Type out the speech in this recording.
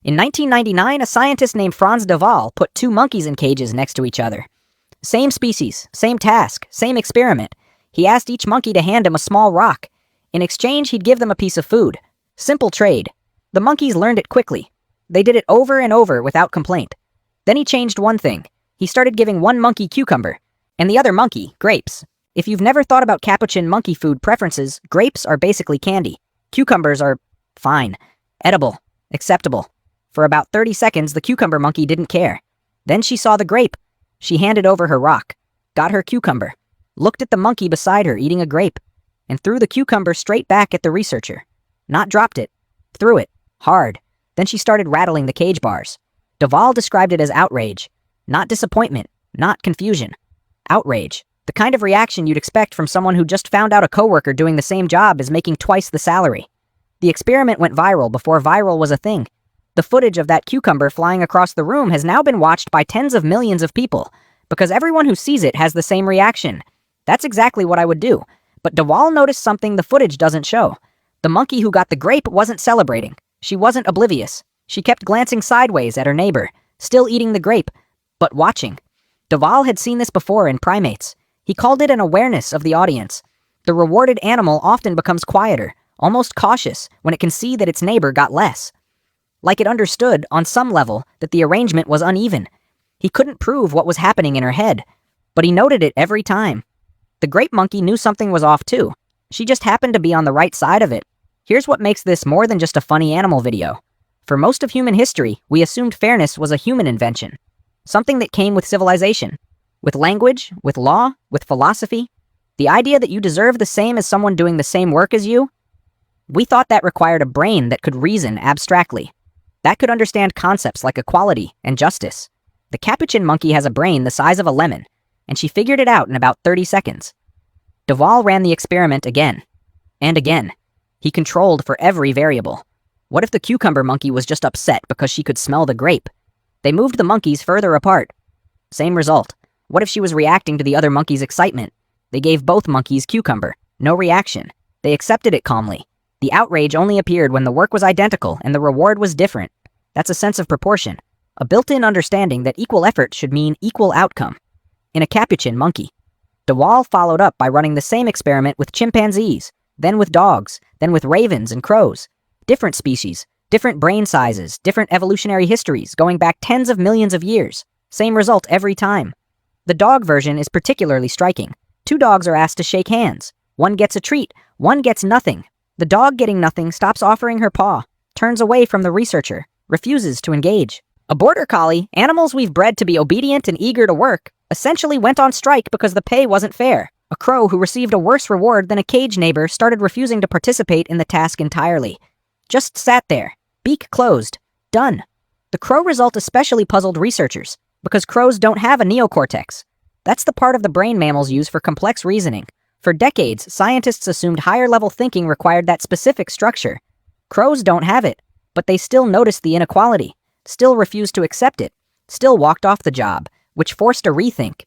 In 1999, a scientist named Franz de Waal put two monkeys in cages next to each other. Same species, same task, same experiment. He asked each monkey to hand him a small rock. In exchange, he'd give them a piece of food. Simple trade. The monkeys learned it quickly. They did it over and over without complaint. Then he changed one thing. He started giving one monkey cucumber, and the other monkey grapes. If you've never thought about capuchin monkey food preferences, grapes are basically candy. Cucumbers are fine, edible, acceptable. For about 30 seconds, the cucumber monkey didn't care. Then she saw the grape. She handed over her rock, got her cucumber, looked at the monkey beside her eating a grape, and threw the cucumber straight back at the researcher. Not dropped it, threw it, hard. Then she started rattling the cage bars. De Waal described it as outrage. Not disappointment, not confusion. Outrage. The kind of reaction you'd expect from someone who just found out a coworker doing the same job is making twice the salary. The experiment went viral before viral was a thing. The footage of that cucumber flying across the room has now been watched by tens of millions of people, because everyone who sees it has the same reaction. That's exactly what I would do. But De Waal noticed something the footage doesn't show. The monkey who got the grape wasn't celebrating. She wasn't oblivious. She kept glancing sideways at her neighbor, still eating the grape, but watching. De Waal had seen this before in primates. He called it an awareness of the audience. The rewarded animal often becomes quieter, almost cautious, when it can see that its neighbor got less. Like it understood, on some level, that the arrangement was uneven. He couldn't prove what was happening in her head, but he noted it every time. The grape monkey knew something was off too. She just happened to be on the right side of it. Here's what makes this more than just a funny animal video. For most of human history, we assumed fairness was a human invention. Something that came with civilization. With language, with law, with philosophy. The idea that you deserve the same as someone doing the same work as you. We thought that required a brain that could reason abstractly. That could understand concepts like equality and justice. The capuchin monkey has a brain the size of a lemon, and she figured it out in about 30 seconds. De Waal ran the experiment again. And again. He controlled for every variable. What if the cucumber monkey was just upset because she could smell the grape? They moved the monkeys further apart. Same result. What if she was reacting to the other monkey's excitement? They gave both monkeys cucumber. No reaction. They accepted it calmly. The outrage only appeared when the work was identical and the reward was different. That's a sense of proportion. A built-in understanding that equal effort should mean equal outcome. In a capuchin monkey. De Waal followed up by running the same experiment with chimpanzees, then with dogs, then with ravens and crows. Different species, different brain sizes, different evolutionary histories going back tens of millions of years. Same result every time. The dog version is particularly striking. Two dogs are asked to shake hands. One gets a treat, one gets nothing. The dog getting nothing stops offering her paw, turns away from the researcher, refuses to engage. A border collie, animals we've bred to be obedient and eager to work, essentially went on strike because the pay wasn't fair. A crow who received a worse reward than a cage neighbor started refusing to participate in the task entirely. Just sat there, beak closed, done. The crow result especially puzzled researchers, because crows don't have a neocortex. That's the part of the brain mammals use for complex reasoning. For decades, scientists assumed higher-level thinking required that specific structure. Crows don't have it, but they still noticed the inequality, still refused to accept it, still walked off the job, which forced a rethink.